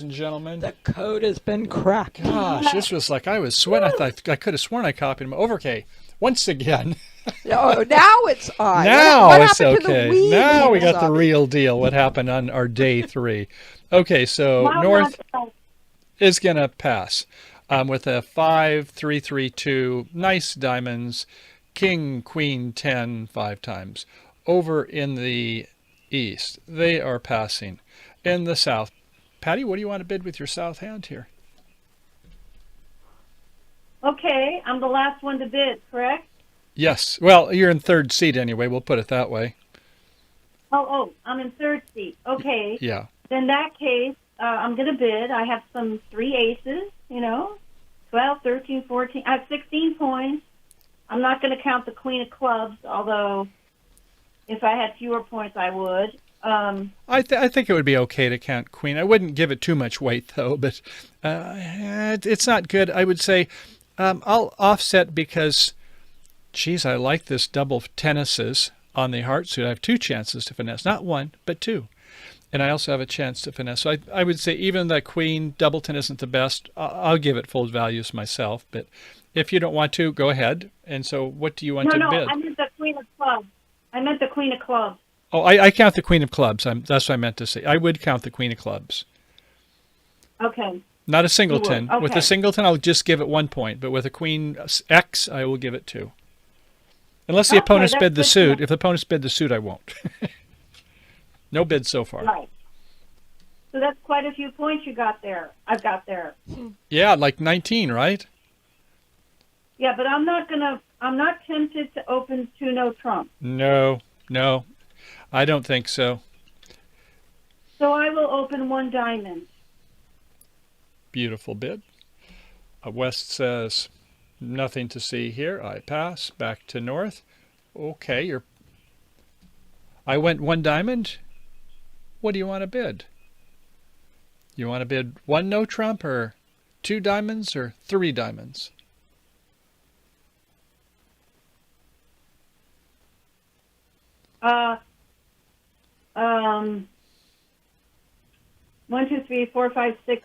and gentlemen. The code has been cracked. Gosh, this was like I was sweating. I thought I could have sworn I copied him. Okay, once again. Oh, now it's on. Now What it's happened to the okay. weed, Now we got the Kemosabe? real deal. What happened on our day 3? Okay, so Now not North is gonna pass with a 5-3-3-2. Nice diamonds. King, Queen, 10, 5 times. Over in the East, they are passing. In the South, Patty, what do you want to bid with your South hand here? okay. I'm the last one to bid, correct? Yes. Well, you're in third seat anyway. We'll put it that way. I'm in third seat. Okay. Yeah. In that case, I'm going to bid. I have some 3 aces, 12, 13, 14. I have 16 points. I'm not going to count the queen of clubs, although if I had fewer points, I would. I think it would be okay to count queen. I wouldn't give it too much weight, though, but it's not good. I would say I'll offset because, geez, I like this double tennises on the heart suit. I have 2 chances to finesse, not 1, but 2. And I also have a chance to finesse. So I would say even the queen doubleton isn't the best. I'll give it full values myself. But if you don't want to, go ahead. And so what do you want No, to no, bid? I meant the queen of clubs. I meant the queen of clubs. Oh, I count the queen of clubs. That's what I meant to say. I would count the queen of clubs. Okay. Not a You singleton. would. With a Okay. singleton, I'll just give it 1 point. But with a queen X, I will give it 2. Unless the Okay, opponents that's bid the good to suit. know. If the opponents bid the suit, I won't. No bid so far. Right. So that's quite a few points you got there. I've got there. Yeah, like 19, right? Yeah, but I'm not tempted to open 2 no trump. No, no, I don't think so. So I will open 1 diamond. Beautiful bid. West says nothing to see here. I pass. Back to North. Okay, I went 1 diamond. What do you want to bid? You want to bid 1 no trump or 2 diamonds or 3 diamonds? Uh, um, 1, 2, 3, 4, 5, 6.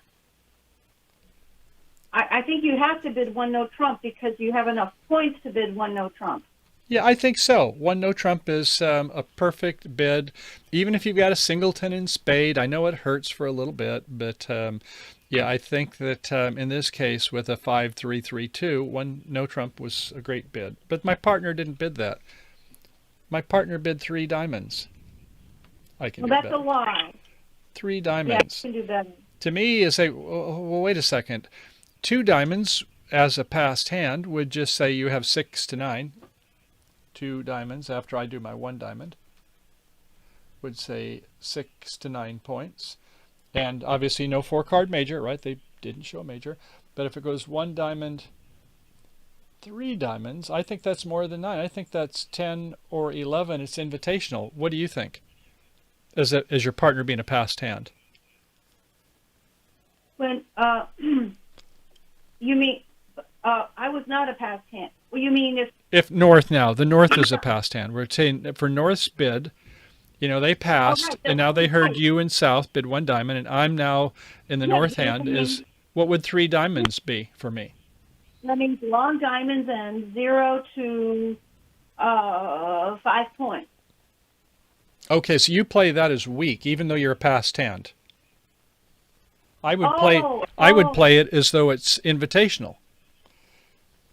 I think you have to bid 1 no trump because you have enough points to bid 1 no trump. Yeah, I think so. 1 no trump is a perfect bid. Even if you've got a singleton in spade, I know it hurts for a little bit, but yeah, I think that in this case with a 5-3-3-2, 1 no trump was a great bid. But my partner didn't bid that. My partner bid 3 diamonds. I can Well, do that's better. a lie. 3 Yeah, you diamonds. can do better. To me, is a well, wait a second. 2 diamonds as a passed hand would just say you have 6 to 9. 2 diamonds after I do my 1 diamond would say 6 to 9 points. And obviously no 4-card major, right? They didn't show a major. But if it goes 1 diamond, 3 diamonds, I think that's more than 9. I think that's 10 or 11. It's invitational. What do you think? As your partner being a passed hand? When you mean I was not a past hand. Well, you mean if If North now, the North is a passed hand. We're saying for North's bid, they passed, right, and now they heard right. you and South bid 1 diamond, and I'm now in the Yeah, North that hand. means What would 3 diamonds be for me? long diamonds and 0 to 5 points. Okay, so you play that as weak, even though you're a passed hand. I would play Oh, it as though it's invitational.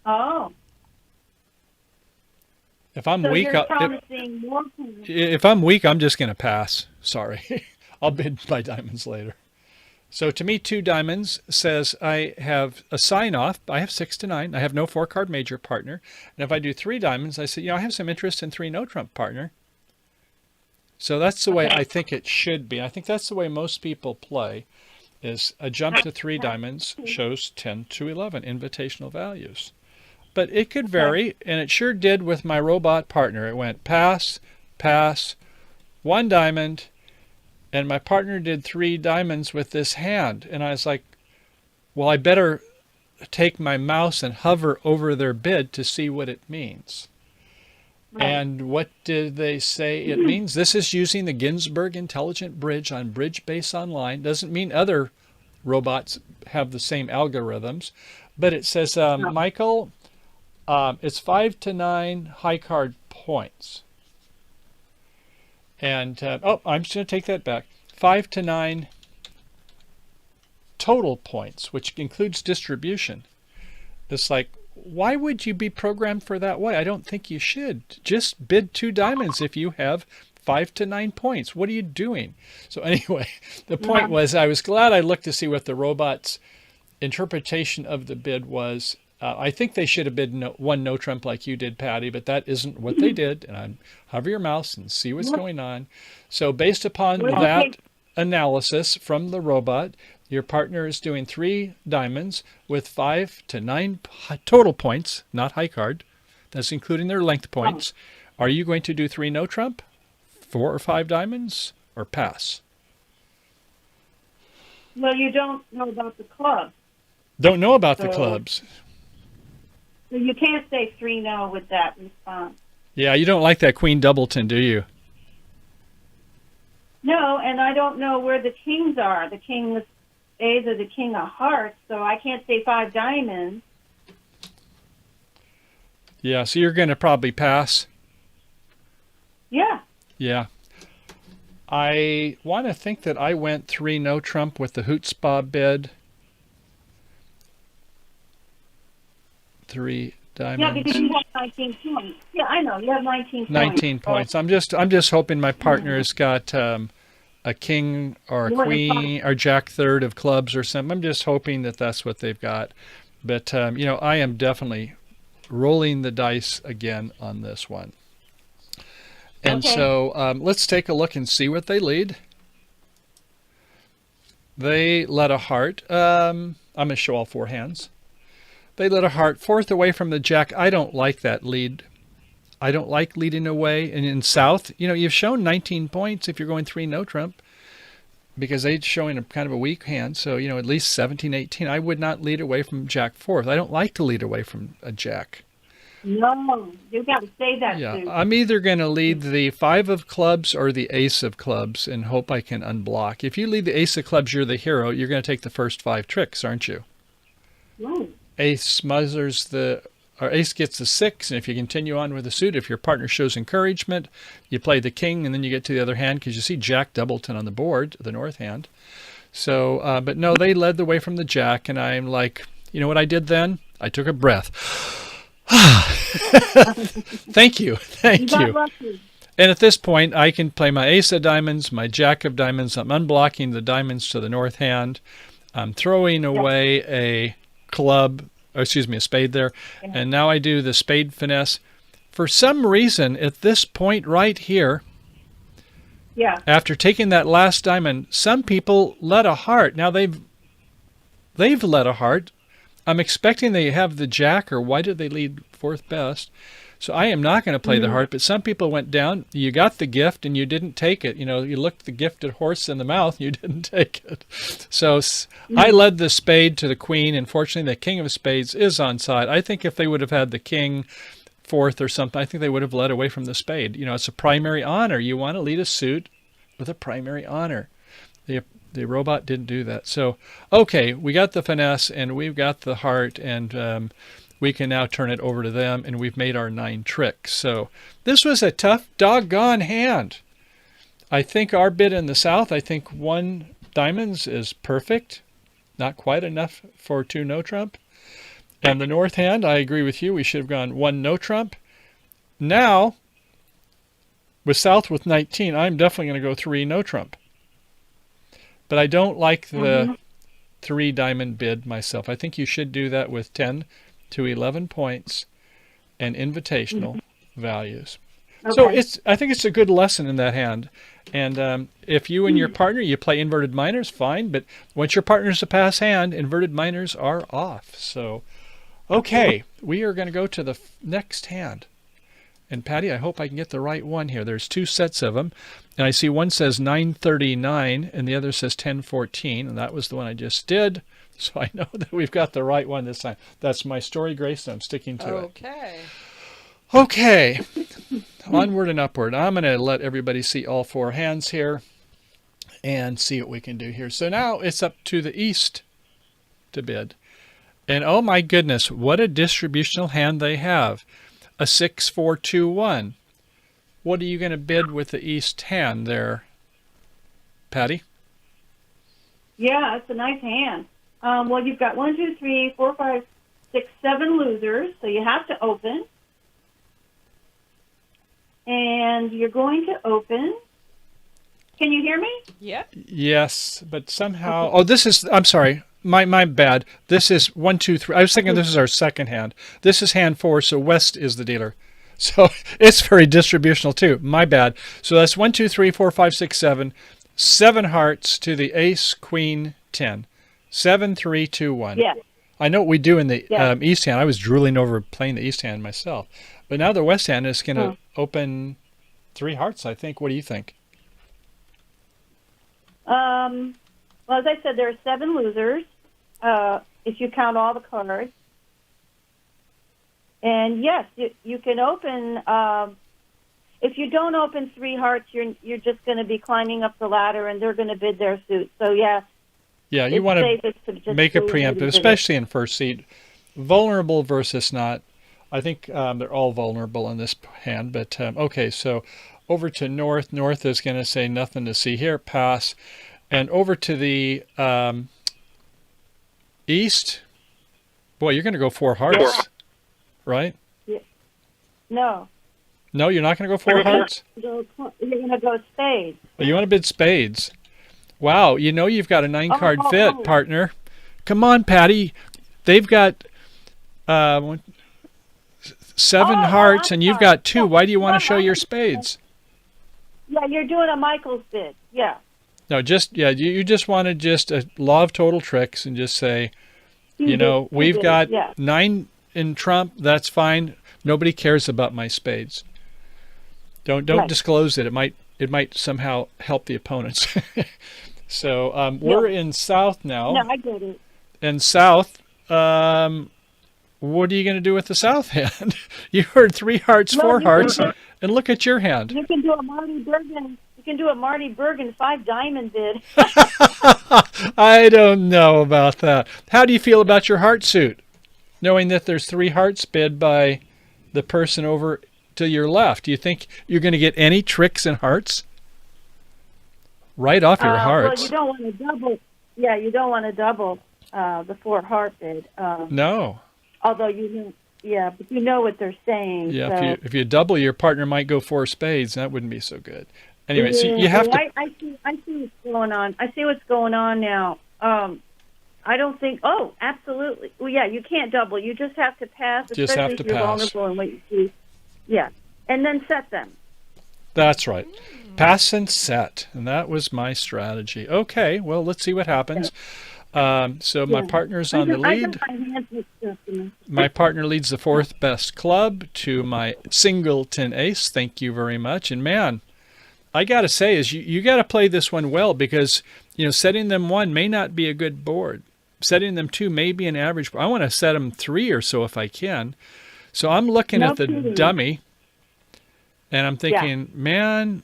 oh. If I'm So weak, you're promising more points. if I'm weak, I'm just going to pass. Sorry, I'll bid my diamonds later. So to me, 2 diamonds says I have a sign off. I have 6 to 9. I have no 4-card major partner. And if I do 3 diamonds, I say, I have some interest in 3 no trump partner. So that's the way I think it should be. I think that's the way most people play. Is a jump to 3 diamonds shows 10 to 11 invitational values. But it could vary, and it sure did with my robot partner. It went pass, pass, 1 diamond, and my partner did 3 diamonds with this hand. And I was like, well, I better take my mouse and hover over their bid to see what it means. Right. And what did they say it means? This is using the Ginsburg Intelligent Bridge on Bridge Base Online. Doesn't mean other robots have the same algorithms. But it says, Michael, it's 5 to 9 high card points. And, I'm just going to take that back. 5 to 9 total points, which includes distribution. It's like, why would you be programmed for that way? I don't think you should. Just bid 2 diamonds if you have 5 to 9 points. What are you doing? So anyway, the point was, I was glad I looked to see what the robot's interpretation of the bid was. I think they should have bid one no trump like you did, Patty, but that isn't what they did. And hover your mouse and see what's going on. So based upon that analysis from the robot, your partner is doing 3 diamonds with 5 to 9 total points, not high card. That's including their length points. Are you going to do 3 no trump, 4 or 5 diamonds, or pass? Well, you don't know about the club. Don't know about the clubs. So you can't say 3 no with that response. Yeah, you don't like that Queen Doubleton, do you? No, and I don't know where the kings are. The king with spades or the king of hearts, so I can't say 5 diamonds. Yeah, so you're going to probably pass? Yeah. Yeah. I want to think that I went 3 no trump with the Hoot Spa bid. 3 diamonds. Yeah, because you have 19 points. Yeah, I know. You have 19 points. 19 points. I'm just hoping my partner's got a king or a queen or jack third of clubs or something. I'm just hoping that that's what they've got. But, I am definitely rolling the dice again on this one. And so let's take a look and see what they lead. They led a heart. I'm going to show all 4 hands. They led a heart 4th away from the jack. I don't like that lead. I don't like leading away. And in South, you've shown 19 points if you're going 3 no trump, because they're showing a kind of a weak hand. So, at least 17, 18. I would not lead away from jack 4th. I don't like to lead away from a jack. No, you got to say that. Yeah, Sue. I'm either going to lead the 5 of clubs or the ace of clubs and hope I can unblock. If you lead the ace of clubs, you're the hero. You're going to take the first 5 tricks, aren't you? Right. Ace smothers ace gets the 6, and if you continue on with the suit, if your partner shows encouragement, you play the king, and then you get to the other hand because you see Jack Doubleton on the board, the north hand. So, but no, they led the way from the jack, and I'm like, you know what I did then? I took a breath. Thank you. And at this point, I can play my ace of diamonds, my jack of diamonds. I'm unblocking the diamonds to the north hand. I'm throwing away a spade there. And now I do the spade finesse. For some reason, at this point right here, after taking that last diamond, some people led a heart. Now they've led a heart. I'm expecting they have the jack, or why did they lead 4th best? So I am not going to play the heart, but some people went down. You got the gift and you didn't take it. You looked the gifted horse in the mouth and you didn't take it. So I led the spade to the queen, and fortunately the king of spades is on side. I think if they would have had the king 4th or something, I think they would have led away from the spade. It's a primary honor. You want to lead a suit with a primary honor. The robot didn't do that. So, okay, we got the finesse and we've got the heart, and we can now turn it over to them, and we've made our 9 tricks. So this was a tough doggone hand. I think our bid in the South, I think 1 diamonds is perfect. Not quite enough for 2 no trump. And the north hand, I agree with you. We should have gone 1 no trump. Now, with South with 19, I'm definitely going to go 3 no trump. But I don't like the 3 diamond bid myself. I think you should do that with 10 to 11 points and invitational values. Okay. So I think it's a good lesson in that hand. And if you and your partner, you play inverted minors, fine. But once your partner's a pass hand, inverted minors are off. So, okay, we are going to go to the next hand. And Patty, I hope I can get the right one here. There's 2 sets of them. And I see one says 939 and the other says 1014. And that was the one I just did. So I know that we've got the right one this time. That's my story, Grace, and I'm sticking to it. Okay. Onward and upward. I'm going to let everybody see all 4 hands here. and see what we can do here. So now it's up to the east to bid. And oh my goodness, what a distributional hand they have. A 6-4-2-1. What are you going to bid with the east hand there, Patty? Yeah, it's a nice hand. Well, you've got 1, 2, 3, 4, 5, 6, 7 losers, so you have to open. And you're going to open. Can you hear me? Yeah. Yes, but somehow... Oh, this is... I'm sorry. My bad. This is 1, 2, 3. I was thinking this is our second hand. This is hand 4, so West is the dealer. So it's very distributional too. My bad. So that's 1, 2, 3, 4, 5, 6, 7. 7 hearts to the ace, queen, 10. 7, 3, 2, 1. Yes. I know what we do in the Yes. east hand. I was drooling over playing the east hand myself. But now the west hand is going to open 3 hearts, I think. What do you think? Well, as I said, there are 7 losers, if you count all the cards. And yes, you can open. If you don't open 3 hearts, you're just going to be climbing up the ladder, and they're going to bid their suit. So yeah. Yeah, you want to make a preemptive, especially in first seat. Vulnerable versus not. I think they're all vulnerable in this hand. But okay, so over to north. North is going to say nothing to see here. Pass. And over to the east. Boy, you're going to go 4 hearts, right? Yeah. No. No, you're not going to go 4 hearts? You're going to go spades. Well, you want to bid spades. Wow, you know you've got a 9-card fit, partner. Come on, Patty. They've got 7 hearts, and you've got 2. Why do you want to show your spades? Yeah, you're doing a Michael's bid. Yeah. No, you just want to just a law of total tricks and just say, we've got 9 in trump. That's fine. Nobody cares about my spades. Don't disclose it. It might somehow help the opponents. So we're in south now. No, I get it. And south, what are you going to do with the south hand? You heard 3 hearts, 4 hearts, and look at your hand. You can do a Marty Bergen. You can do a Marty Bergen 5 diamond bid. I don't know about that. How do you feel about your heart suit, knowing that there's 3 hearts bid by the person over to your left? Do you think you're going to get any tricks in hearts? Right off your hearts. Well, you don't want to double. Yeah, you don't want to double the 4 heart bid. No. Although but you know what they're saying. Yeah, so. if you double, your partner might go 4 spades. That wouldn't be so good. Anyway, so you have to. I see what's going on. I see what's going on now. I don't think. Oh, absolutely. Well, yeah, you can't double. You just have to pass. Just have to if you're pass. Vulnerable and wait to see. Yeah, and then set them. That's right. Pass and set, and that was my strategy. Okay, well, let's see what happens. So my partner's on the lead. My partner leads the 4th best club to my singleton ace. Thank you very much. And man, I got to say is you got to play this one well, because setting them 1 may not be a good board. Setting them 2 may be an average board. I want to set them 3 or so if I can. So I'm looking at the dummy, and I'm thinking, man,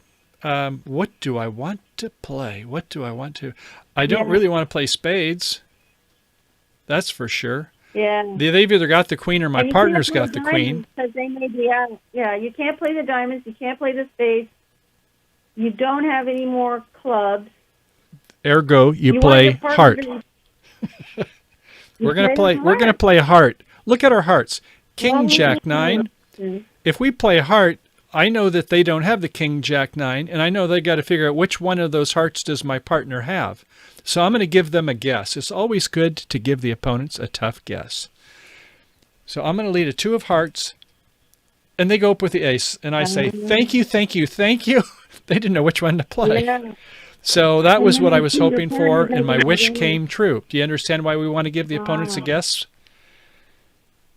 what do I want to play? What do I want to? I don't really want to play spades. That's for sure. Yeah. They've either got the queen or my partner's got the queen. Because they may be out. Yeah, you can't play the diamonds. You can't play the spades. You don't have any more clubs. Ergo, you play heart. We're gonna play heart. Look at our hearts. King Jack 9. If we play heart, I know that they don't have the King Jack 9, and I know they got to figure out which one of those hearts does my partner have. So I'm going to give them a guess. It's always good to give the opponents a tough guess. So I'm going to lead a 2 of hearts, and they go up with the ace, and I say, thank you, thank you, thank you. They didn't know which one to play. Yeah. So that was what I was hoping for, and my wish came true. Do you understand why we want to give the opponents a guess?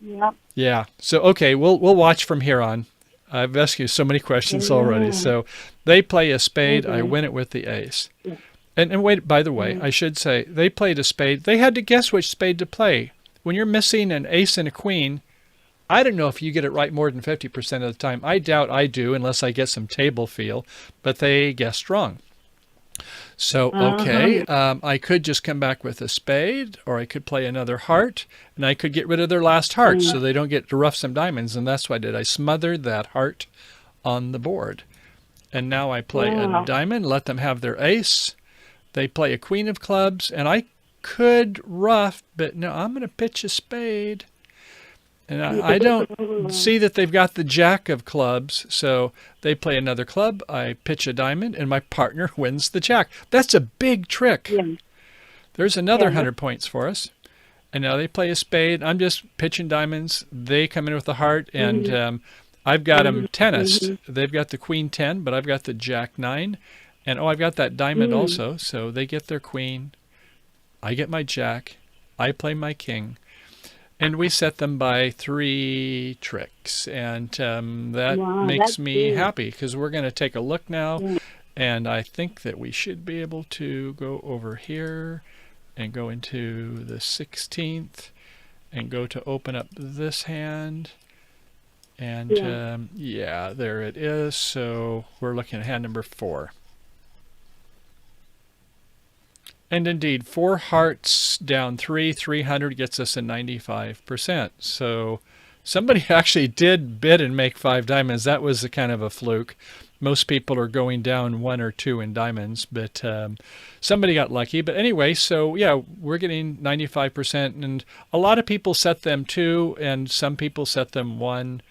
Yep. Yeah. So, okay, we'll watch from here on. I've asked you so many questions already. So they play a spade. I win it with the ace. Yeah. And wait, by the way, I should say, they played a spade. They had to guess which spade to play. When you're missing an ace and a queen, I don't know if you get it right more than 50% of the time. I doubt I do unless I get some table feel, but they guessed wrong. So, okay, I could just come back with a spade, or I could play another heart, and I could get rid of their last heart so they don't get to rough some diamonds, and that's what I did. I smothered that heart on the board. And now I play a diamond, let them have their ace. They play a queen of clubs, and I could rough, but no, I'm going to pitch a spade. And I don't see that they've got the jack of clubs, so they play another club. I pitch a diamond, and my partner wins the jack. That's a big trick. Yeah. There's another 100 points for us. And now they play a spade. I'm just pitching diamonds. They come in with the heart, and I've got them tennis. They've got the queen 10, but I've got the jack 9. And, I've got that diamond also, so they get their queen. I get my jack. I play my king. And we set them by 3 tricks. And that makes me happy because we're going to take a look now. And I think that we should be able to go over here and go into the 16th and go to open up this hand. And yeah, there it is. So we're looking at hand number 4. And indeed, 4 hearts down 3, 300 gets us a 95%. So somebody actually did bid and make 5 diamonds. That was a kind of a fluke. Most people are going down 1 or 2 in diamonds, but somebody got lucky. But anyway, so yeah, we're getting 95%. And a lot of people set them 2, and some people set them 1.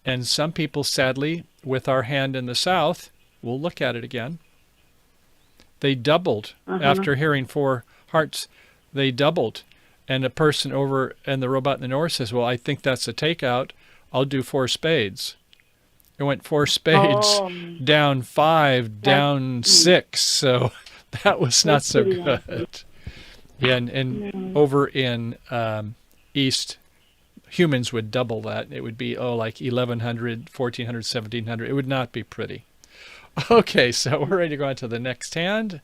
And some people, sadly, with our hand in the south, we'll look at it again. They doubled after hearing 4 hearts. They doubled. And a person over and the robot in the north says, well, I think that's a takeout. I'll do 4 spades. It went 4 spades, down 5, down 6. So that was not so good. Yeah, and over in East, humans would double that. It would be, like 1,100, 1,400, 1,700. It would not be pretty. Okay, so we're ready to go on to the next hand.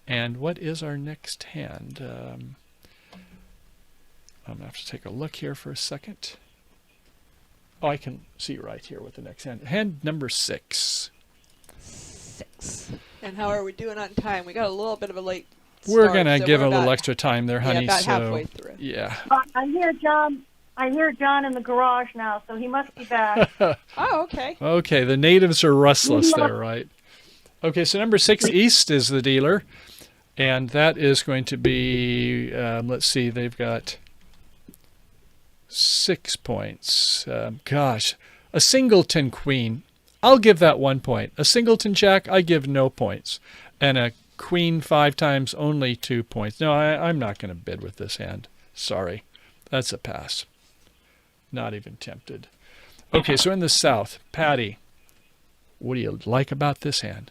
And what is our next hand? I'm going to have to take a look here for a second. I can see right here with the next hand. Hand number 6. 6. And how are we doing on time? We got a little bit of a late We're start, going to so give we're a little about- extra time there, honey. Yeah, about so, halfway through. Yeah. I hear John in the garage now, so he must be back. Oh, okay. Okay, the natives are restless there, right? Okay, so number 6, East is the dealer. And that is going to be, let's see, they've got 6 points. Gosh, a singleton queen. I'll give that 1 point. A singleton jack, I give no points. And a queen 5 times, only 2 points. No, I'm not going to bid with this hand. Sorry. That's a pass. Not even tempted. Okay, so in the south, Patty, what do you like about this hand?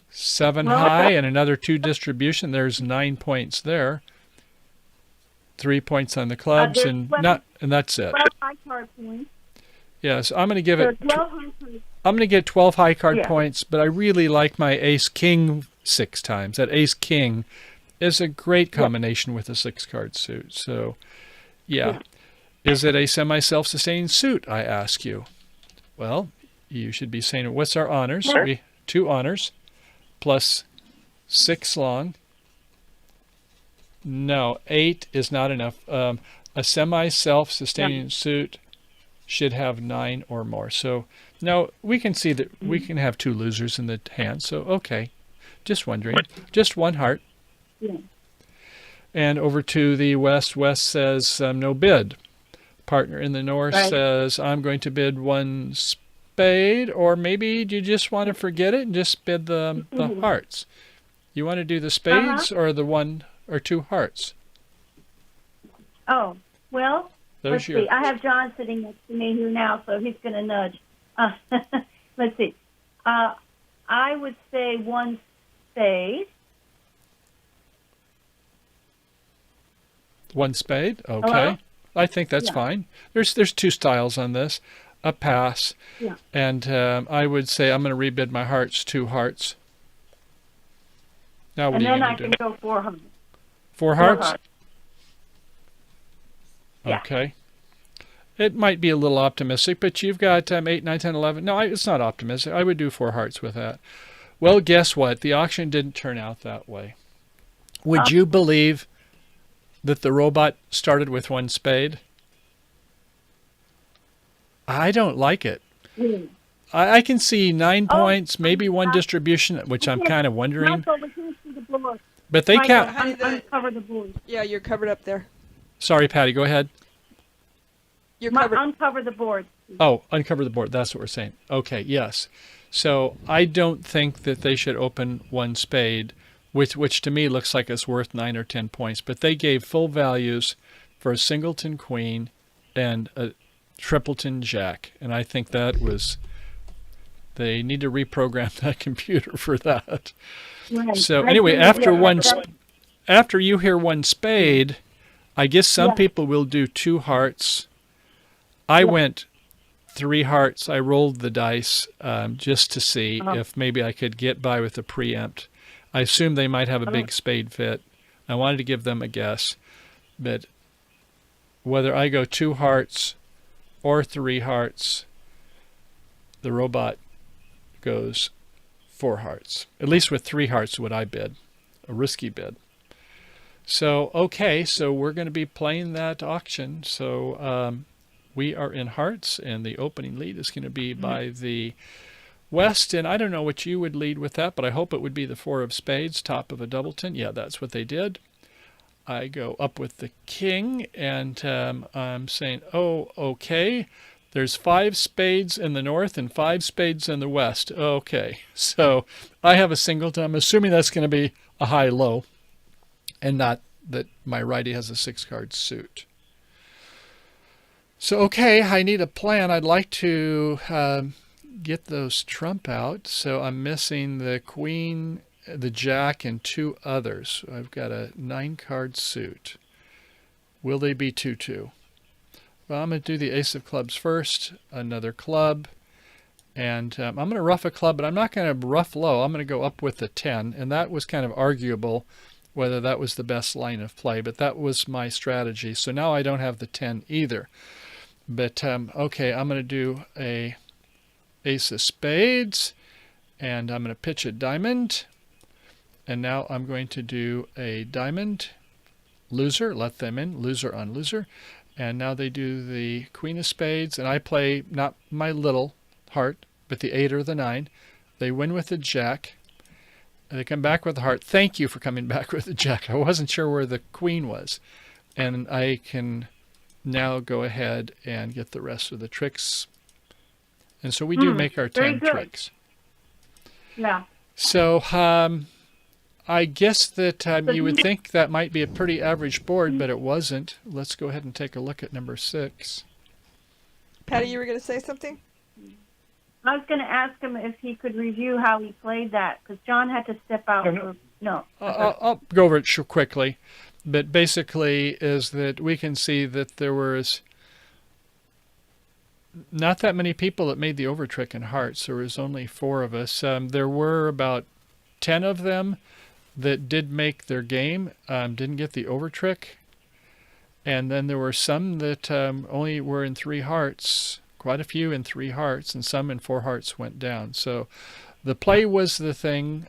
7 high and another 2 distribution. There's 9 points there. 3 points on the clubs, and that's it. 12 high card points. Yes, I'm going to give it. 12 high cards. I'm going to get 12 high card points, but I really like my ace king 6 times. That ace king is a great combination with a 6 card suit. So, yeah. Is it a semi self-sustaining suit, I ask you? Well, you should be saying, what's our honors? We 2 honors plus 6 long. No, 8 is not enough. A semi self-sustaining suit should have 9 or more. So now we can see that we can have 2 losers in the hand. So, okay, just wondering. Just 1 heart. Yeah. And over to the west, West says no bid. Partner in the north says I'm going to bid 1 spade, or maybe you just want to forget it and just bid the hearts. You want to do the spades or the 1 or 2 hearts? Oh, well, let's Those see. I have John sitting next to me here now, so he's going to nudge. Let's see. I would say 1 spade. 1 spade? Okay. Hello? I think that's fine. There's 2 styles on this. A pass. Yeah. And I would say I'm going to rebid my hearts, 2 hearts. Now what And are you then I going to can do? go 4 hearts. 4 hearts? Yeah. Okay. It might be a little optimistic, but you've got 8, 9, 10, 11. No, it's not optimistic. I would do 4 hearts with that. Well, guess what? The auction didn't turn out that way. Would you believe that the robot started with 1 spade? I don't like it. Mm. I can see 9 Oh, points, maybe 1 distribution, which I'm kind of wondering. Michael, we can't see the board. But they Michael, count. Honey, uncover the board. Yeah, you're covered up there. Sorry, Patty, go ahead. You're covered. Uncover the board. Oh, uncover the board. That's what we're saying. Okay, yes. So I don't think that they should open 1 spade, which to me looks like it's worth 9 or 10 points. But they gave full values for a singleton queen and a tripleton jack. And I think that was, they need to reprogram that computer for that. Right. So I anyway, think after you hear 1 spade, I guess some Yeah. people will do 2 hearts. I went 3 hearts. I rolled the dice just to see if maybe I could get by with a preempt. I assumed they might have a big spade fit. I wanted to give them a guess, but whether I go 2 hearts or 3 hearts, the robot goes 4 hearts. At least with 3 hearts would I bid. A risky bid. So, okay, so we're going to be playing that auction. So we are in hearts, and the opening lead is going to be by the West. And I don't know what you would lead with that, but I hope it would be the 4 of spades, top of a doubleton. Yeah, that's what they did. I go up with the king, and I'm saying, oh, okay. There's 5 spades in the north and 5 spades in the west. Okay, so I have a singleton. I'm assuming that's going to be a high-low, and not that my righty has a 6-card suit. So, okay, I need a plan. I'd like to get those trump out. So I'm missing the queen, the jack, and 2 others. I've got a 9-card suit. Will they be 2-2? Well, I'm going to do the ace of clubs first, another club, and I'm going to ruff a club, but I'm not going to ruff low. I'm going to go up with the 10, and that was kind of arguable whether that was the best line of play, but that was my strategy. So now I don't have the 10 either. But, okay, I'm going to do a ace of spades, and I'm going to pitch a diamond, and now I'm going to do a diamond loser, let them in, loser on loser. And now they do the queen of spades, and I play not my little heart, but the 8 or the 9. They win with the jack. They come back with the heart. Thank you for coming back with the jack. I wasn't sure where the queen was. And I can now go ahead and get the rest of the tricks. And so we do make our 10 tricks. Yeah. So I guess that you would think that might be a pretty average board, but it wasn't. Let's go ahead and take a look at number 6. Patty, you were going to say something? I was going to ask him if he could review how he played that, because John had to step out. No. I'll go over it quickly, but basically is that we can see that there was not that many people that made the overtrick in hearts. There was only 4 of us. There were about 10 of them that did make their game, didn't get the overtrick. And then there were some that only were in 3 hearts, quite a few in 3 hearts, and some in 4 hearts went down. So the play was the thing.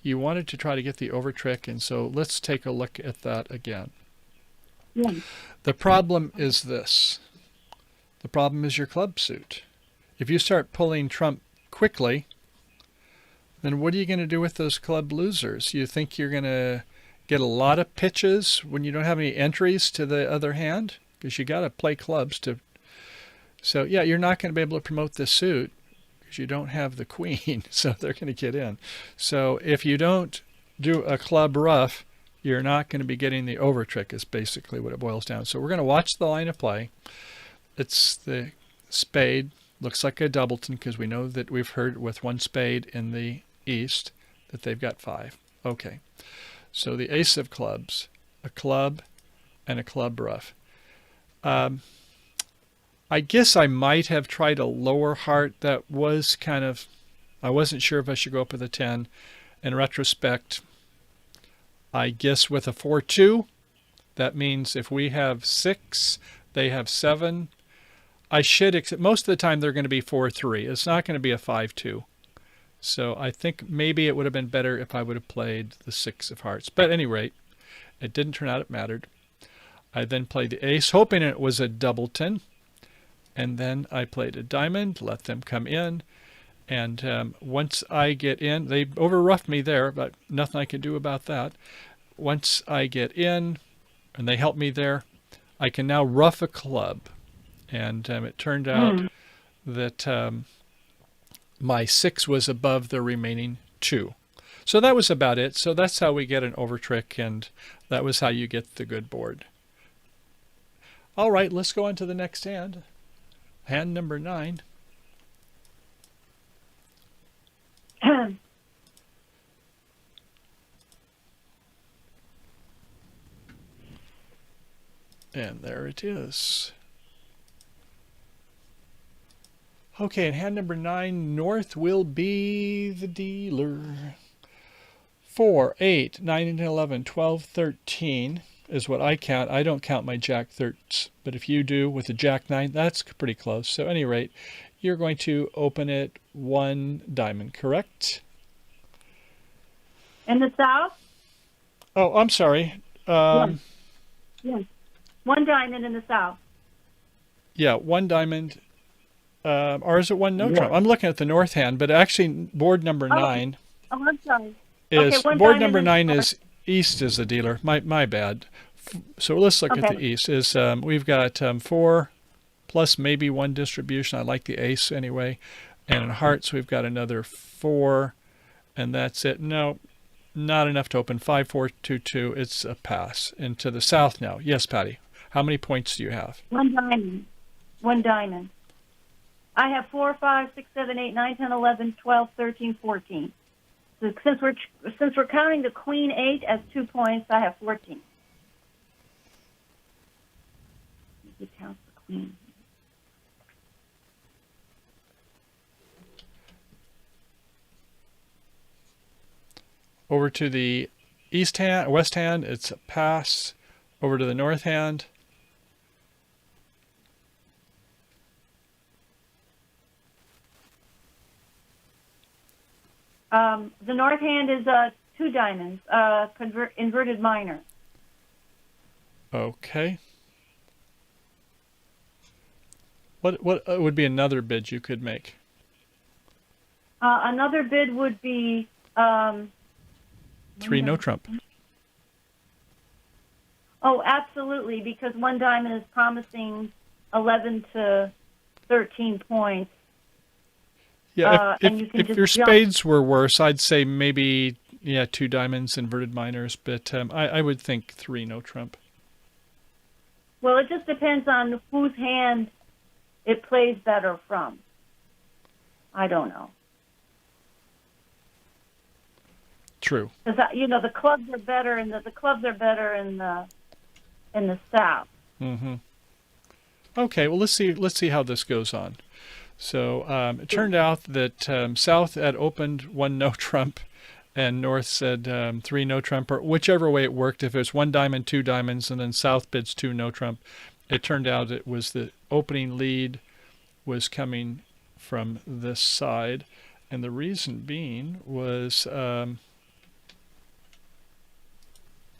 You wanted to try to get the overtrick, and so let's take a look at that again. Yeah. The problem is this. The problem is your club suit. If you start pulling trump quickly, then what are you going to do with those club losers? You think you're going to get a lot of pitches when you don't have any entries to the other hand? Because you got to play clubs to. So, yeah, you're not going to be able to promote this suit because you don't have the queen, so they're going to get in. So if you don't do a club ruff, you're not going to be getting the overtrick is basically what it boils down. So we're going to watch the line of play. It's the spade. Looks like a doubleton because we know that we've heard with 1 spade in the east that they've got 5. Okay. So the ace of clubs, a club, and a club ruff. I guess I might have tried a lower heart. That was kind of, I wasn't sure if I should go up with a 10. In retrospect, I guess with a 4-2, that means if we have 6, they have 7. I should, most of the time they're going to be 4-3. It's not going to be a 5-2. So I think maybe it would have been better if I would have played the 6 of hearts. But at any rate, it didn't turn out it mattered. I then played the ace, hoping it was a doubleton. And then I played a diamond, let them come in. And once I get in, they over-roughed me there, but nothing I can do about that. Once I get in, and they help me there, I can now rough a club. And it turned out that my 6 was above the remaining 2. So that was about it. So that's how we get an over trick, and that was how you get the good board. All right, let's go on to the next hand. Hand number 9. And there it is. Okay, and hand number 9, North will be the dealer. 4, 8, 9, and 11, 12, 13 is what I count. I don't count my Jack 13s, but if you do with the Jack 9, that's pretty close. So at any rate, you're going to open it 1 diamond, correct? In the south? Oh, I'm sorry. Yes. 1 diamond in the south. Yeah, 1 diamond. Or is it 1 no trump? I'm looking at the north hand, but actually board number 9 Oh, I'm sorry. is Okay, 1 board diamond number in 9 the is east is the dealer. My bad. So let's look at the east. Is we've got 4 plus maybe 1 distribution. I like the ace anyway. And in hearts we've got another 4, and that's it. No, not enough to open. 5, 4, 2, 2. It's a pass. And to the south now. Yes, Patty. How many points do you have? 1 diamond. 1 diamond. I have 4, 5, 6, 7, 8, 9, 10, 11, 12, 13, 14. So since we're counting the queen 8 as 2 points, I have 14. You count the queen. Over to the east hand, west hand, it's a pass. Over to the north hand. The north hand is 2 diamonds, inverted minor. Okay. What would be another bid you could make? Another bid would be 3 no trump. Oh, absolutely, because 1 diamond is promising 11 to 13 points. Yeah, and you can if just your jump. spades were worse, I'd say maybe 2 diamonds, inverted minors, but I would think 3 no trump. Well, it just depends on whose hand it plays better from. I don't know. True. Because the clubs are better, and the clubs are better in the south. Mm-hmm. Okay, well let's see how this goes on. So it turned out that South had opened 1 no trump, and North said 3 no trump, or whichever way it worked. If it was 1 diamond, 2 diamonds, and then South bids 2 no trump, it turned out it was the opening lead was coming from this side, and the reason being was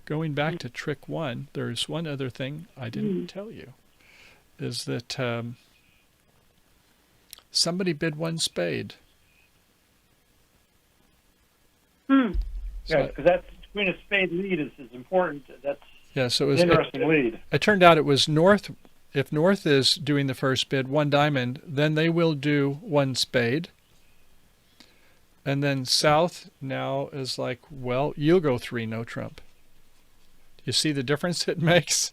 going back to trick 1. There's one other thing I didn't tell you, is that somebody bid 1 spade. Yeah, because that's queen of spade lead is important. That's So it was an interesting lead. It turned out it was North. If North is doing the first bid, 1 diamond, then they will do 1 spade. And then South now is like, well, you'll go 3 no trump. You see the difference it makes?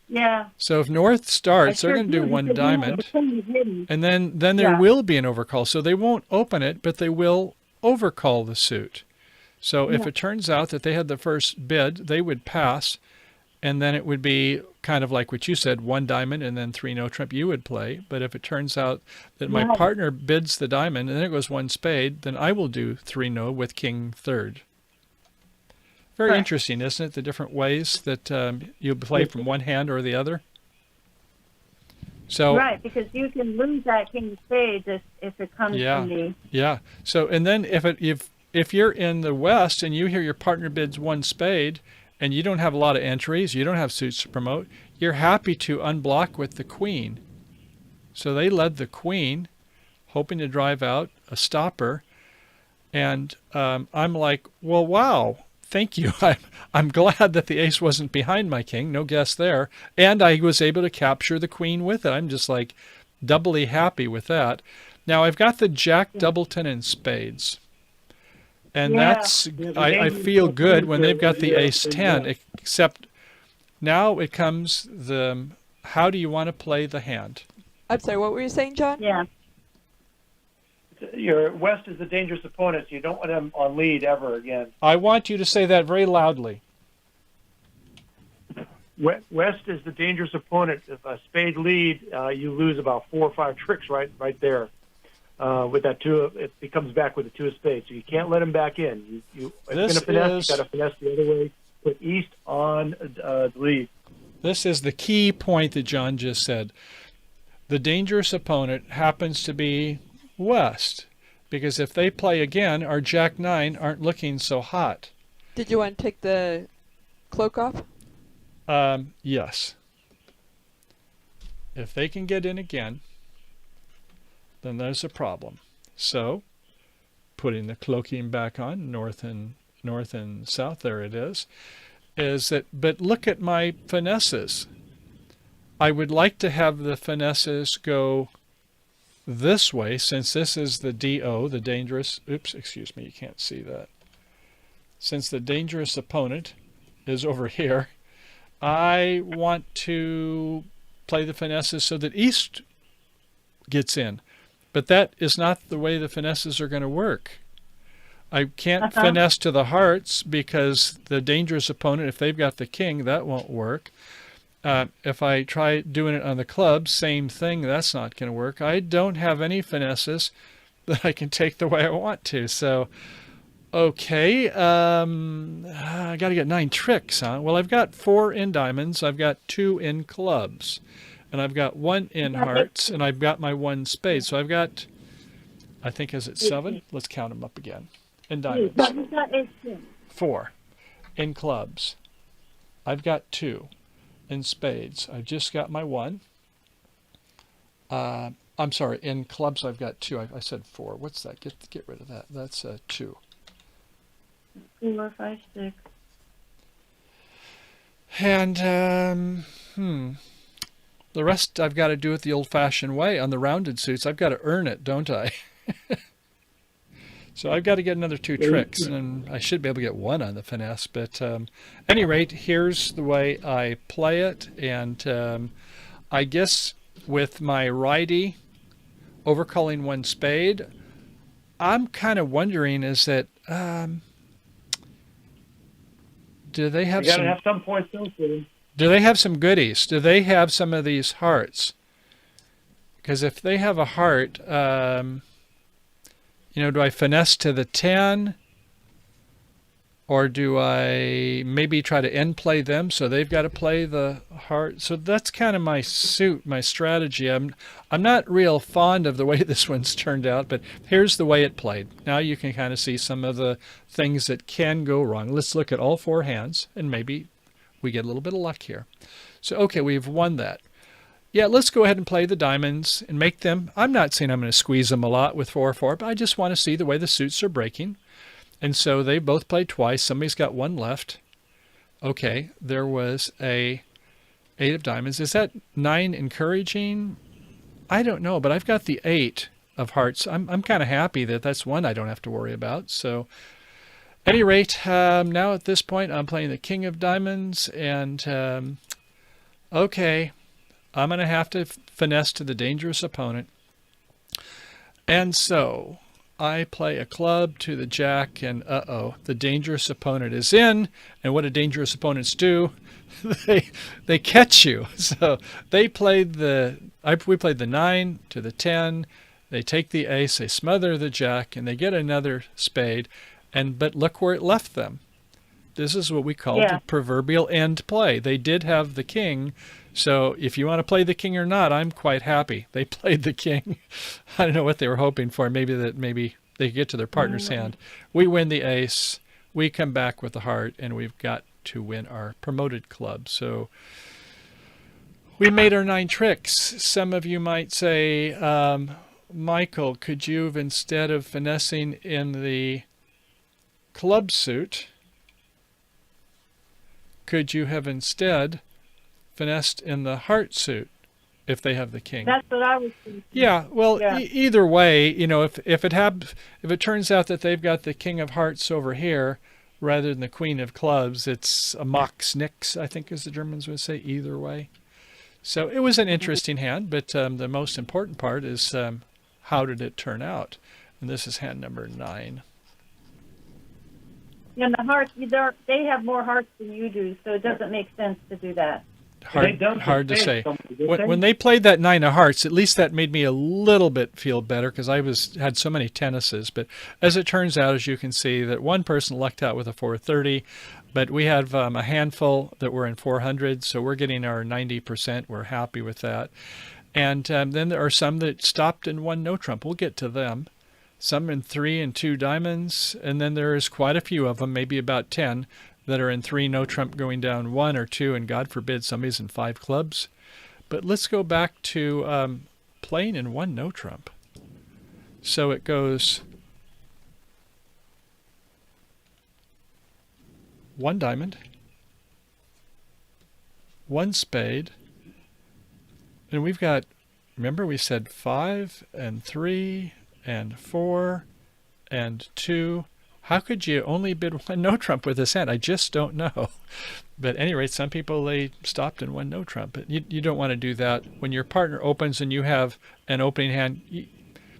Yeah. So if North starts, they're going to do 1 diamond, and then there will be an overcall. So they won't open it, but they will overcall the suit. So if it turns out that they had the first bid, they would pass, and then it would be kind of like what you said, 1 diamond and then 3 no trump you would play. But if it turns out that my partner bids the diamond and then it goes 1 spade, then I will do 3 no with king third. Very interesting, isn't it? The different ways that you play from one hand or the other. So Right, because you can lose that king of spades if it comes yeah, from the. yeah. So and then if you're in the West and you hear your partner bids one spade and you don't have a lot of entries, you don't have suits to promote, you're happy to unblock with the queen. So they led the queen, hoping to drive out a stopper. And I'm like, well, wow, thank you. I'm glad that the ace wasn't behind my king. No guess there. And I was able to capture the queen with it. I'm just like doubly happy with that. Now I've got the jack, doubleton, and spades. And Yeah. that's, Yeah, the I dangerous feel good when they've got the yeah, ace 10, yeah. except now it comes the, how do you want to play the hand? I'm sorry, what were you saying, John? Yeah. Your West is the dangerous opponent, so you don't want them on lead ever again. I want you to say that very loudly. West is the dangerous opponent. If a spade lead, you lose about 4 or 5 tricks right there. With that two, it comes back with the 2 of spades. So you can't let him back in. If you're going to finesse, you got to finesse the other way. Put East on the lead. This is the key point that John just said. The dangerous opponent happens to be West, because if they play again, our Jack 9 aren't looking so hot. Did you want to take the cloak off? Yes. If they can get in again, then there's a problem. So, putting the cloaking back on, north and south, there it is that, but look at my finesses. I would like to have the finesses go this way, since this is the DO, the dangerous, excuse me, you can't see that. Since the dangerous opponent is over here, I want to play the finesses so that East gets in. But that is not the way the finesses are going to work. I can't finesse to the hearts because the dangerous opponent, if they've got the king, that won't work. If I try doing it on the clubs, same thing, that's not going to work. I don't have any finesses that I can take the way I want to. So, okay, I got to get 9 tricks, huh? Well, I've got 4 in diamonds, I've got 2 in clubs, and I've got 1 in hearts, and I've got my 1 spade. So I've got, I think, is it 7? Let's count them up again. In diamonds. 4. In clubs, I've got 2. In spades, I've just got my 1. I'm sorry, in clubs I've got 2. I said 4. What's that? Get rid of that. That's 2. 4, 5, 6. And the rest I've got to do it the old-fashioned way. On the rounded suits, I've got to earn it, don't I? So I've got to get another 2 tricks, and I should be able to get 1 on the finesse. But at any rate, here's the way I play it. And I guess with my righty overcalling 1 spade, I'm kind of wondering is that do they have You got to have some points though for them. Do they have some goodies? Do they have some of these hearts? Because if they have a heart, do I finesse to the 10? Or do I maybe try to end play them so they've got to play the heart? So that's kind of my strategy. I'm not real fond of the way this one's turned out, but here's the way it played. Now you can kind of see some of the things that can go wrong. Let's look at all 4 hands, and maybe we get a little bit of luck here. So, okay, we've won that. Yeah, let's go ahead and play the diamonds and make them. I'm not saying I'm going to squeeze them a lot with 4-4, but I just want to see the way the suits are breaking. And so they both played twice. Somebody's got 1 left. Okay, there was a 8 of diamonds. Is that 9 encouraging? I don't know, but I've got the 8 of hearts. I'm kind of happy that that's 1 I don't have to worry about. So at any rate, now at this point, I'm playing the king of diamonds. And okay, I'm going to have to finesse to the dangerous opponent. And so I play a club to the jack, and the dangerous opponent is in. And what do dangerous opponents do? they catch you. So they played we played the 9 to the 10. They take the ace, they smother the jack, and they get another spade. But look where it left them. This is what we call Yeah. the proverbial end play. They did have the king, so if you want to play the king or not, I'm quite happy. They played the king. I don't know what they were hoping for. Maybe they could get to their partner's hand. We win the ace. We come back with the heart, and we've got to win our promoted club. So we made our 9 tricks. Some of you might say, Michael, could you have, instead of finessing in the club suit, could you have instead finessed in the heart suit if they have the king? That's what I was thinking. Yeah, well, Yeah. Either way, if it turns out that they've got the king of hearts over here rather than the queen of clubs, it's a Max Nix, I think, as the Germans would say. Either way, so it was an interesting hand, but the most important part is how did it turn out? And this is hand number 9. And the hearts, they have more hearts than you do, so it doesn't make sense to do that. Hard to say. When they played that 9 of hearts, at least that made me a little bit feel better because I had so many tennises. But as it turns out, as you can see, that one person lucked out with a 430, but we have a handful that were in 400, so we're getting our 90%. We're happy with that. And then there are some that stopped in 1 no trump. We'll get to them. Some in 3 and 2 diamonds, and then there is quite a few of them, maybe about 10, that are in 3 no trump going down 1 or 2, and God forbid somebody's in 5 clubs. But let's go back to playing in 1 no trump. So it goes 1 diamond, 1 spade, and we've got, remember we said 5 and 3 and 4 and 2. How could you only bid 1 no trump with this hand? I just don't know. But at any rate, some people, they stopped in 1 no trump. You don't want to do that. When your partner opens and you have an opening hand,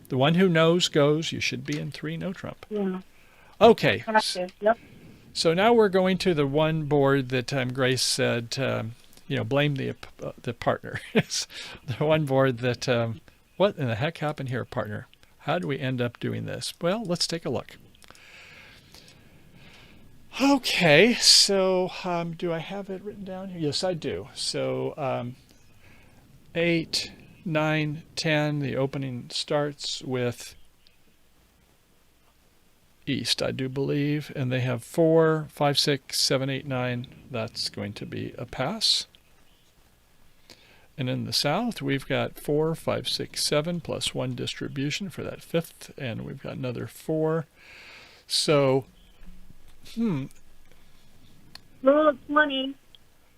the one who knows goes. You should be in 3 no trump. Yeah. Okay. Yep. So now we're going to the one board that Grace said, blame the partner. It's the one board that, what in the heck happened here, partner? How do we end up doing this? Well, let's take a look. Okay, so do I have it written down here? Yes, I do. So 8, 9, 10, the opening starts with east, I do believe, and they have 4, 5, 6, 7, 8, 9. That's going to be a pass. And in the south, we've got 4, 5, 6, 7 plus 1 distribution for that 5th, and we've got another 4. So Rule of 20.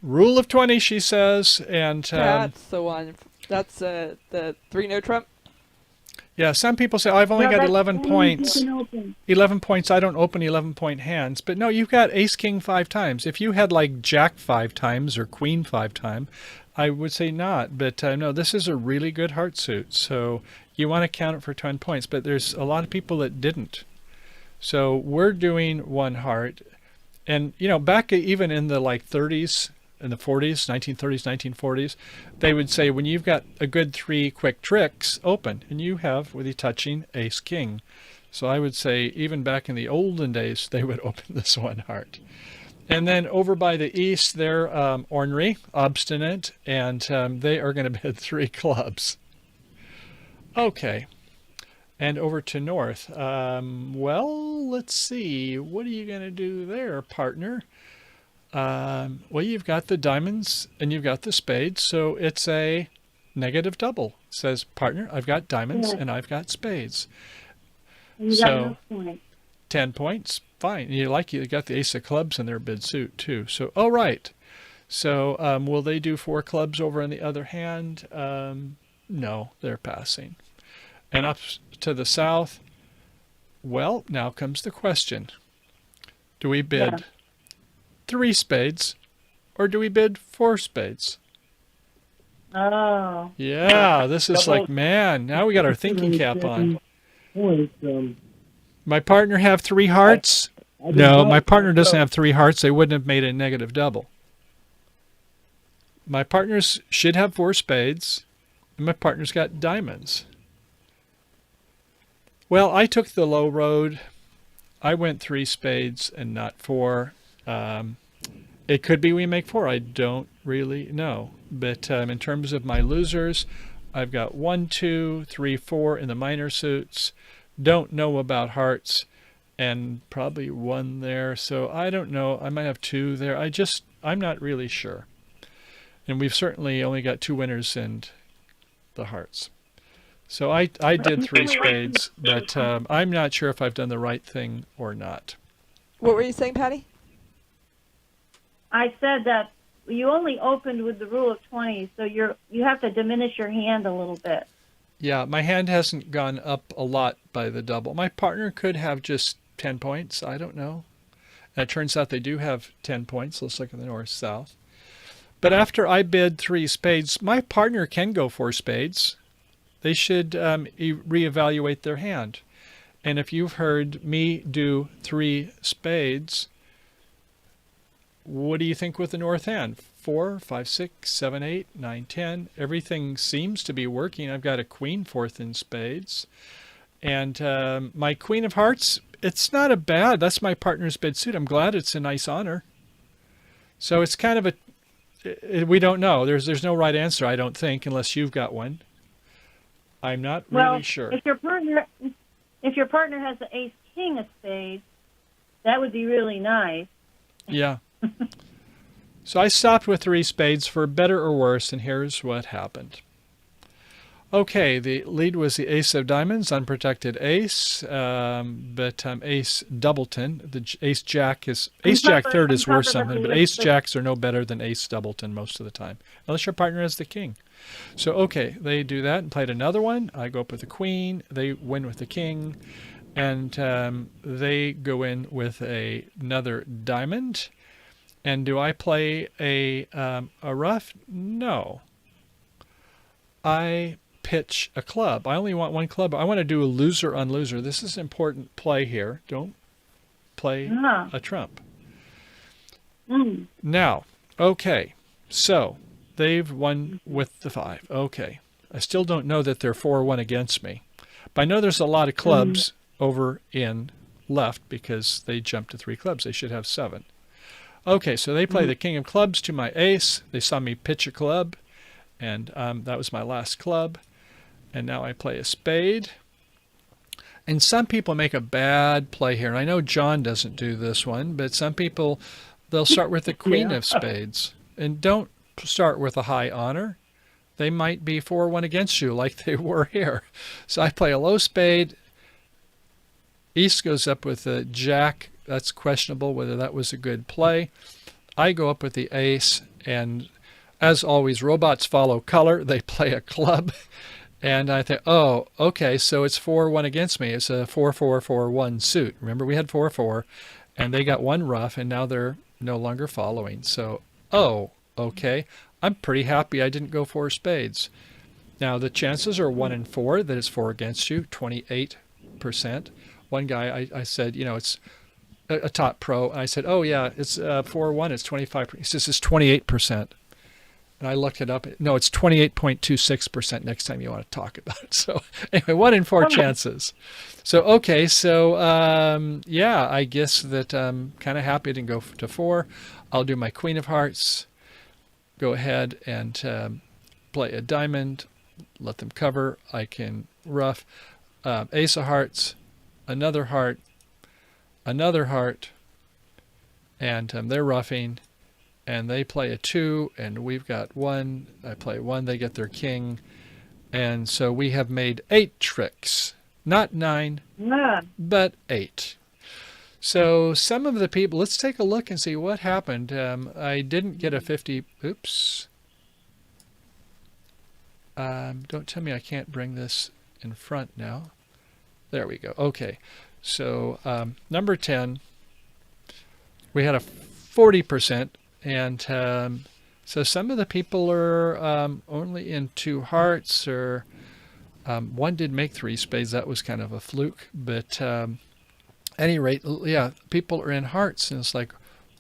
Rule of 20, she says, and That's the one. That's the 3 no trump. yeah, some people say, I've only got 11 points. 11. 11 points, I don't open 11-point hands. But no, you've got ace king 5 times. If you had like jack 5 times or queen 5 times, I would say not. But no, this is a really good heart suit. So you want to count it for 10 points. But there's a lot of people that didn't. So we're doing 1 heart. And, back even in the 30s, in the 40s, 1930s, 1940s, they would say when you've got a good 3 quick tricks, open. And you have, with the touching, ace king. So I would say even back in the olden days, they would open this 1 heart. And then over by the east, they're ornery, obstinate, and they are going to bid 3 clubs. Okay. And over to north. Well, let's see. What are you going to do there, partner? Well, you've got the diamonds and you've got the spades, so it's a negative double. It says, partner, I've got diamonds and I've got spades. And you got no point. 10 points, fine. You got the ace of clubs in their bid suit too. So, all right. So, will they do 4 clubs over on the other hand? No, they're passing. And up to the south, well, now comes the question. Do we bid 3 spades or do we bid 4 spades? Oh. Yeah, this is like, man, now we got our thinking cap on. My partner have 3 hearts? No, my partner doesn't have 3 hearts. They wouldn't have made a negative double. My partners should have 4 spades, and my partner's got diamonds. Well, I took the low road. I went 3 spades and not 4. It could be we make 4. I don't really know. But in terms of my losers, I've got 1, 2, 3, 4 in the minor suits. Don't know about hearts, and probably 1 there. So I don't know. I might have 2 there. I'm not really sure. And we've certainly only got 2 winners in the hearts. So I did 3 spades, but I'm not sure if I've done the right thing or not. What were you saying, Patty? I said that you only opened with the rule of 20, so you have to diminish your hand a little bit. Yeah, my hand hasn't gone up a lot by the double. My partner could have just 10 points. I don't know. And it turns out they do have 10 points. Let's look at the north-south. But after I bid 3 spades, my partner can go 4 spades. They should reevaluate their hand. And if you've heard me do 3 spades, what do you think with the north hand? 4, 5, 6, 7, 8, 9, 10. Everything seems to be working. I've got a queen 4th in spades. And my queen of hearts, it's not a bad. That's my partner's bid suit. I'm glad it's a nice honor. So it's kind of we don't know. There's no right answer, I don't think, unless you've got one. I'm not really sure. If your partner has the ace king of spades, that would be really nice. Yeah. So I stopped with 3 spades for better or worse, and here's what happened. Okay, the lead was the ace of diamonds, unprotected ace, but ace doubleton. The ace jack third is worth something, but ace jacks are no better than ace doubleton most of the time, unless your partner has the king. So, okay, they do that and played another one. I go up with the queen. They win with the king. And they go in with another diamond. And do I play a rough? No. I pitch a club. I only want 1 club. I want to do a loser on loser. This is an important play here. Don't play a trump. Now, okay, so they've won with the 5. Okay. I still don't know that they're 4-1 against me. But I know there's a lot of clubs over in left because they jumped to 3 clubs. They should have 7. Okay, so they play the king of clubs to my ace. They saw me pitch a club, and that was my last club. And now I play a spade. And some people make a bad play here. And I know John doesn't do this one, but some people, they'll start with the queen of spades. And don't start with a high honor. They might be 4-1 against you like they were here. So I play a low spade. East goes up with a jack. That's questionable whether that was a good play. I go up with the ace, and as always, robots follow color. They play a club. And I think, oh, okay, so it's 4-1 against me. It's a 4-4-4-1 suit. Remember, we had 4-4, and they got 1 rough, and now they're no longer following. So, oh, okay. I'm pretty happy I didn't go 4 spades. Now, the chances are 1 in 4 that it's 4 against you, 28%. One guy, I said, it's a top pro. And I said, oh, yeah, it's 4-1. It's 25%. He says it's 28%. And I looked it up. No, it's 28.26% next time you want to talk about it. So anyway, 1 in 4 chances. So, okay. So, yeah, I guess that I'm kind of happy I didn't go to 4. I'll do my queen of hearts. Go ahead and play a diamond. Let them cover. I can rough. Ace of hearts. Another heart. Another heart. And they're roughing. And they play a 2, and we've got 1. I play 1. They get their king. And so we have made 8 tricks. Not 9, but 8. So some of the people, let's take a look and see what happened. I didn't get a 50. Oops. Don't tell me I can't bring this in front now. There we go. Okay. So number 10, we had a 40%. And so some of the people are only in 2 hearts, or 1 did make 3 spades. That was kind of a fluke. But at any rate, yeah, people are in hearts. And it's like,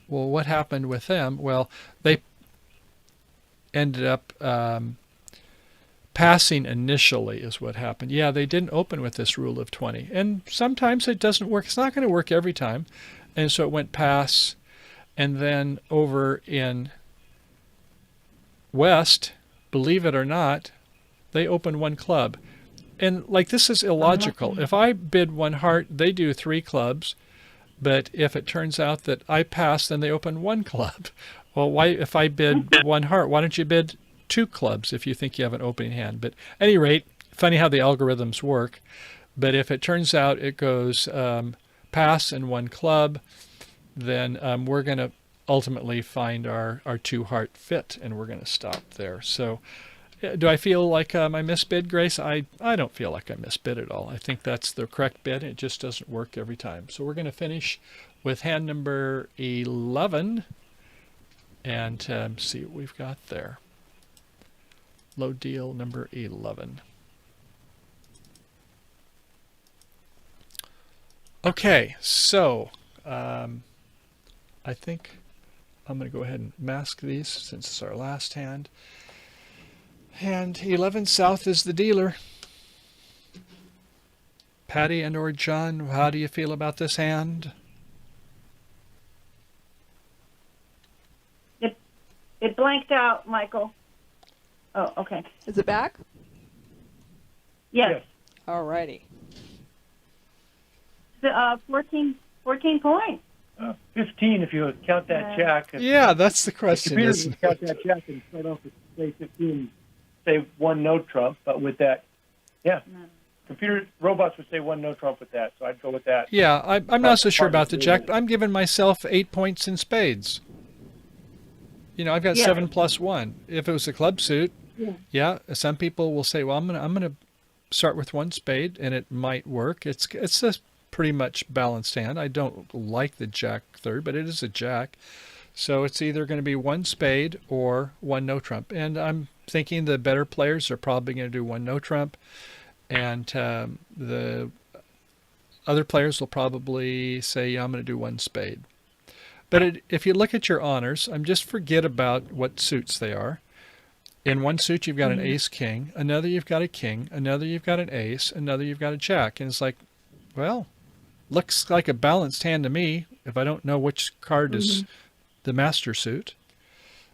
well, what happened with them? Well, they ended up passing initially is what happened. Yeah, they didn't open with this rule of 20. And sometimes it doesn't work. It's not going to work every time. And so it went pass. And then over in West, believe it or not, they open one club. And like this is illogical. If I bid one heart, they do 3 clubs. But if it turns out that I pass, then they open one club. Well, why? If I bid one heart, why don't you bid 2 clubs if you think you have an opening hand? But at any rate, funny how the algorithms work. But if it turns out it goes pass and 1 club, then we're going to ultimately find our 2 heart fit, and we're going to stop there. So do I feel like I misbid, Grace? I don't feel like I misbid at all. I think that's the correct bid. It just doesn't work every time. So we're going to finish with hand number 11 and see what we've got there. Low deal number 11. Okay, so I think I'm going to go ahead and mask these since it's our last hand. And 11 South is the dealer. Patty and or John, how do you feel about this hand? It blanked out, Michael. Oh, okay. Is it back? Yes. Alrighty. 14 points. 15 if you count that jack. Yeah, that's the The question. computer Isn't can it? count that jack and start off with say 15, say 1 no trump, but with that, yeah. Computer robots would say 1 no trump with that, so I'd go with that. Yeah, I'm not so sure about the jack, but I'm giving myself 8 points in spades. You know, I've got 7 plus 1. If it was a club suit, yeah, some people will say, well, I'm gonna start with 1 spade, and it might work. It's a pretty much balanced hand. I don't like the jack third, but it is a jack. So it's either going to be 1 spade or 1 no trump. And I'm thinking the better players are probably going to do 1 no trump. And the other players will probably say, yeah, I'm going to do 1 spade. But if you look at your honors, just forget about what suits they are. In one suit, you've got an ace king. Another, you've got a king. Another, you've got an ace. Another, you've got a jack. And it's like, well, looks like a balanced hand to me if I don't know which card is the master suit.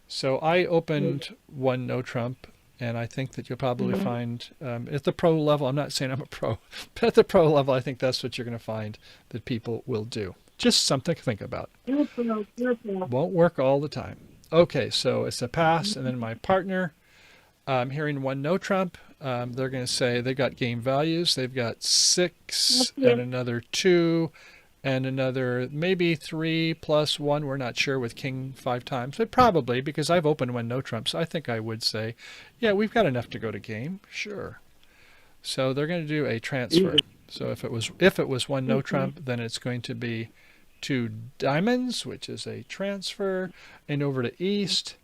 So I opened 1 no trump, and I think that you'll probably find at the pro level, I'm not saying I'm a pro, but at the pro level, I think that's what you're going to find that people will do. Just something to think about. Won't work all the time. Okay, so it's a pass, and then my partner, hearing 1 no trump, they're going to say they got game values. They've got 6 and another 2 and another maybe 3 plus 1. We're not sure with king 5 times, but probably because I've opened 1 no trump. So I think I would say, yeah, we've got enough to go to game. Sure. So they're going to do a transfer. So if it was 1 no trump, then it's going to be 2 diamonds, which is a transfer, and over to East.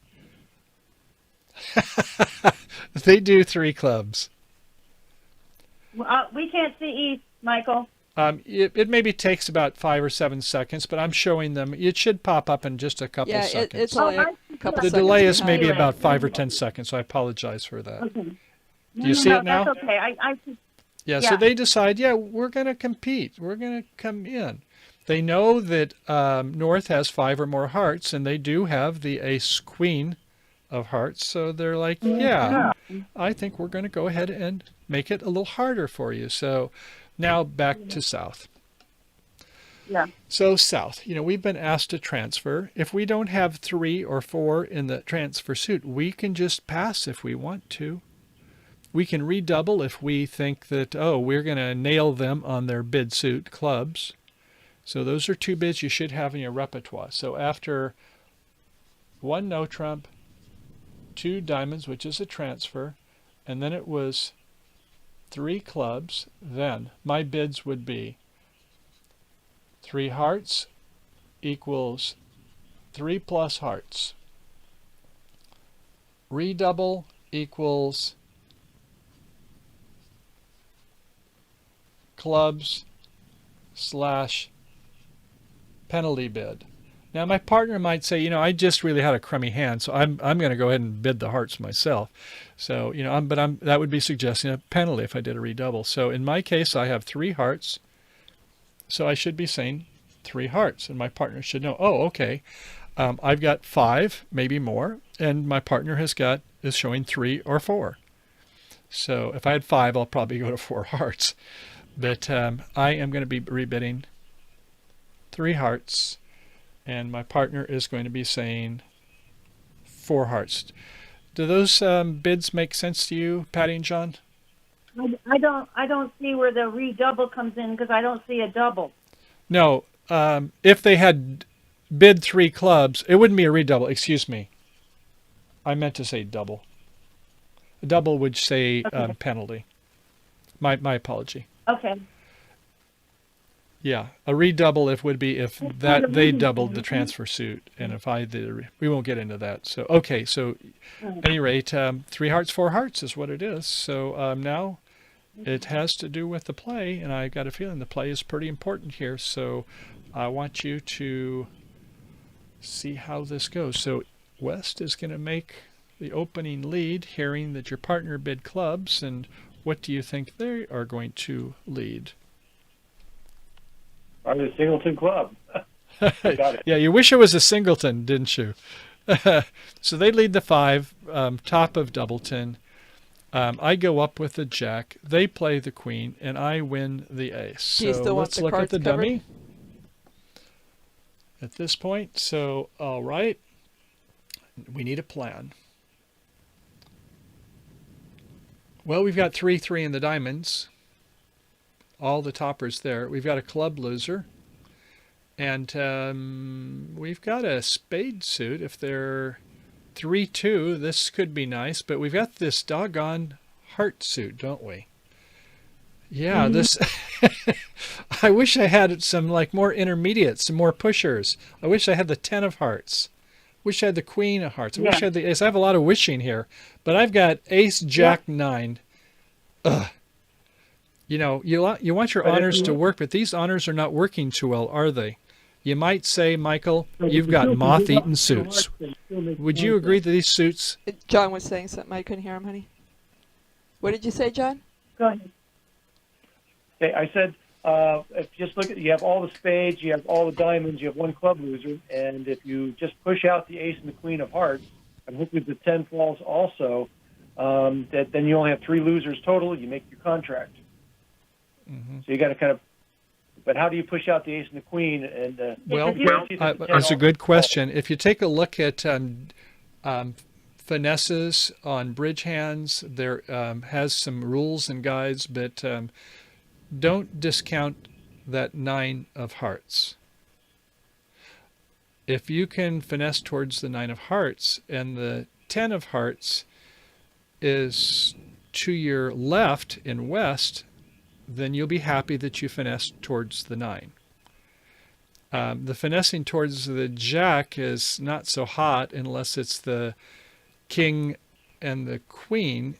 They do 3 clubs. We can't see East, Michael. It maybe takes about 5 or 7 seconds, but I'm showing them. It should pop up in just a couple seconds. It's only a couple The seconds. delay is maybe behind. about 5 or 10 seconds, so I apologize for that. Okay. Do you see it now? That's okay. Yeah, so they decide, yeah, we're going to compete. We're going to come in. They know that North has 5 or more hearts, and they do have the ace queen of hearts. So they're like, yeah, I think we're going to go ahead and make it a little harder for you. So now back to South. Yeah. So South, we've been asked to transfer. If we don't have 3 or 4 in the transfer suit, we can just pass if we want to. We can redouble if we think that, we're going to nail them on their bid suit clubs. So those are 2 bids you should have in your repertoire. So after 1 no trump, 2 diamonds, which is a transfer, and then it was 3 clubs, then my bids would be 3 hearts equals 3 plus hearts. Redouble equals clubs / penalty bid. Now my partner might say, I just really had a crummy hand, so I'm going to go ahead and bid the hearts myself. So, that would be suggesting a penalty if I did a redouble. So in my case, I have 3 hearts. So I should be saying 3 hearts, and my partner should know, okay, I've got 5, maybe more, and my partner is showing 3 or 4. So if I had 5, I'll probably go to 4 hearts. But I am going to be rebidding 3 hearts, and my partner is going to be saying 4 hearts. Do those bids make sense to you, Patty and John? I don't see where the redouble comes in because I don't see a double. No. If they had bid 3 clubs, it wouldn't be a redouble. Excuse me. I meant to say double. A double would say Okay. penalty. My apology. Okay. Yeah, a redouble would be if That's that kind of they moving doubled thing, the isn't it? transfer suit, and if I did, we won't get into that. So okay, so at any rate, 3 hearts, 4 hearts is what it is. So now it has to do with the play, and I got a feeling the play is pretty important here. So I want you to see how this goes. So West is going to make the opening lead, hearing that your partner bid clubs, and what do you think they are going to lead? Probably the Singleton Club. Got it. Yeah, you wish it was a singleton, didn't you? So they lead the 5, top of doubleton. I go up with the jack. They play the queen, and I win the ace. Do you So still want let's the look at cards the covered? dummy at this point. So, all right, we need a plan. Well, we've got 3-3 in the diamonds. All the toppers there. We've got a club loser. And we've got a spade suit. If they're 3-2, this could be nice. But we've got this doggone heart suit, don't we? Yeah, this... I wish I had some more intermediates, some more pushers. I wish I had the 10 of hearts. Wish I had the queen of hearts. I wish I had the ace. I have a lot of wishing here. But I've got ace, jack, 9. Ugh. You know, you want your honors to work, but these honors are not working too well, are they? You might say, Michael, you've got moth-eaten suits. Would you agree that these suits... John was saying something. I couldn't hear him, honey. What did you say, John? Go ahead. Okay, I said, if you just look at, you have all the spades, you have all the diamonds, you have 1 club loser, and if you just push out the ace and the queen of hearts, and hopefully the 10 falls also, then you only have 3 losers total. You make your contract. Mm-hmm. So you got to kind of, but how do you push out the ace and the queen? And Well, guarantee that the 10 that's a also good falls? question. If you take a look at finesses on BridgeHands, there has some rules and guides, but don't discount that 9 of hearts. If you can finesse towards the 9 of hearts and the 10 of hearts is to your left in west, then you'll be happy that you finessed towards the 9. The finessing towards the jack is not so hot unless it's the king and the queen,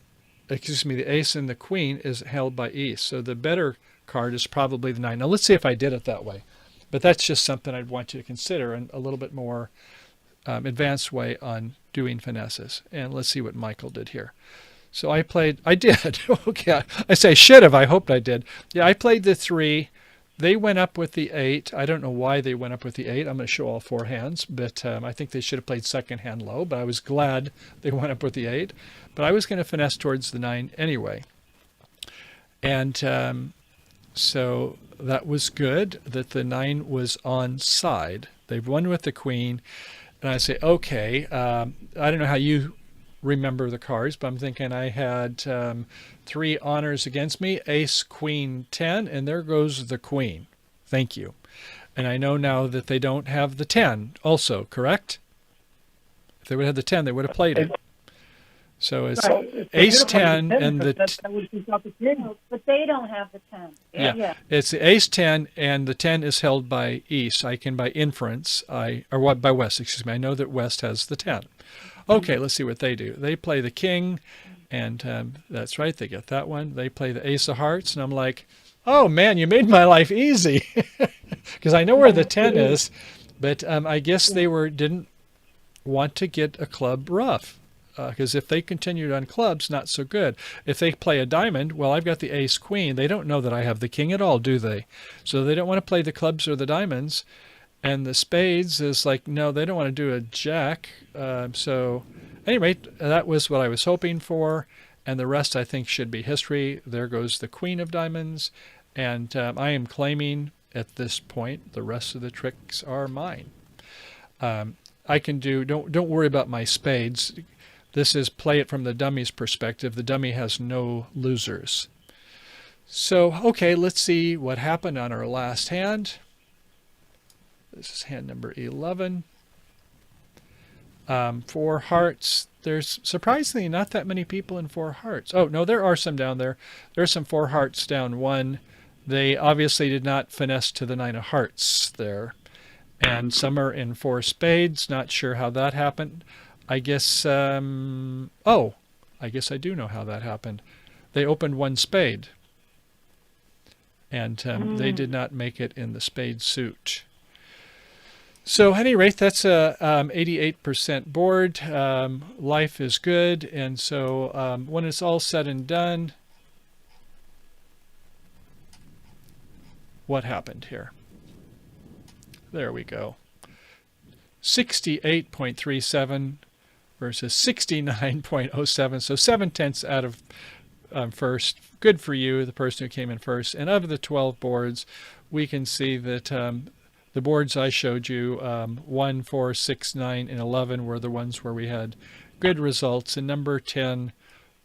excuse me, the ace and the queen is held by east. So the better card is probably the 9. Now let's see if I did it that way. But that's just something I'd want you to consider and a little bit more advanced way on doing finesses. And let's see what Michael did here. So I did. Okay, I say should have. I hoped I did. Yeah, I played the 3. They went up with the 8. I don't know why they went up with the 8. I'm going to show all 4 hands, but I think they should have played second hand low, but I was glad they went up with the 8. But I was going to finesse towards the 9 anyway. And so that was good that the 9 was on side. They've won with the queen. And I say, okay, I don't know how you remember the cards, but I'm thinking I had 3 honors against me, ace, queen, 10, and there goes the queen. Thank you. And I know now that they don't have the 10 also, correct? If they would have the 10, they would have played it. So it's ace, 10, and the... But they don't have the 10. Yeah. It's the ace 10, and the 10 is held by east. I can, by inference, or by west, excuse me. I know that west has the 10. Okay, let's see what they do. They play the king, and that's right, they get that one. They play the ace of hearts, and I'm like, oh, man, you made my life easy. Because I know where the 10 is, but I guess they didn't want to get a club rough. Because if they continued on clubs, not so good. If they play a diamond, well, I've got the ace queen. They don't know that I have the king at all, do they? So they don't want to play the clubs or the diamonds. And the spades is like, no, they don't want to do a jack. So, at any rate, that was what I was hoping for. And the rest, I think, should be history. There goes the queen of diamonds. And I am claiming at this point the rest of the tricks are mine. I can do, don't worry about my spades. This is play it from the dummy's perspective. The dummy has no losers. So, okay, let's see what happened on our last hand. This is hand number 11. 4 hearts. There's surprisingly not that many people in 4 hearts. Oh, no, there are some down there. There's some 4 hearts down 1. They obviously did not finesse to the 9 of hearts there. And some are in 4 spades. Not sure how that happened. I guess, I guess I do know how that happened. They opened 1 spade. And they did not make it in the spade suit. So at any rate, that's a 88% board. Life is good. And so when it's all said and done, what happened here? There we go. 68.37 versus 69.07. So 7/10 out of first. Good for you, the person who came in first. And of the 12 boards, we can see that the boards I showed you, 1, 4, 6, 9, and 11 were the ones where we had good results. And number 10